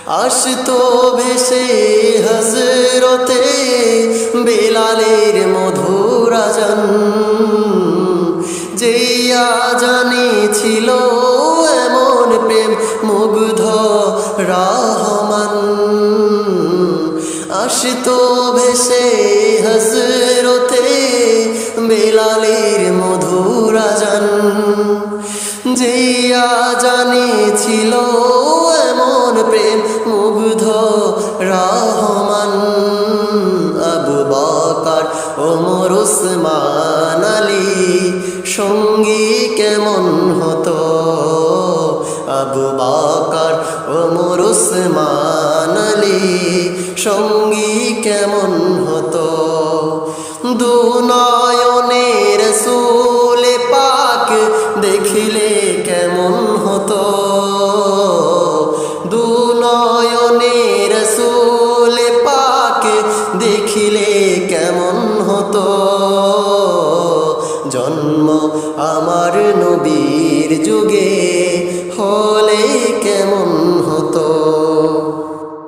আসতো ভেসে হযরতে বেলালের মধুর আযান, যেই আযানে ছিল এমন প্রেম মুগ্ধ রহমান। আসতো ভেসে হযরতে বেলালের মধুর আযান, যেই আযানে ছিল এমন প্রেম মুগ্ধ রহমান। আবু বকর ওমর ওসমান আলী সঙ্গী কেমন হতো, আবু বকর ওমর ওসমান আলী সঙ্গী কেমন হতো। দু নয়নে রাসূল পাক দেখিলে কেমন হতো, দু নয়নে রাসূল পাক দেখিলে কেমন হতো। জন্ম আমার নবীর যুগে হলে কেমন হতো।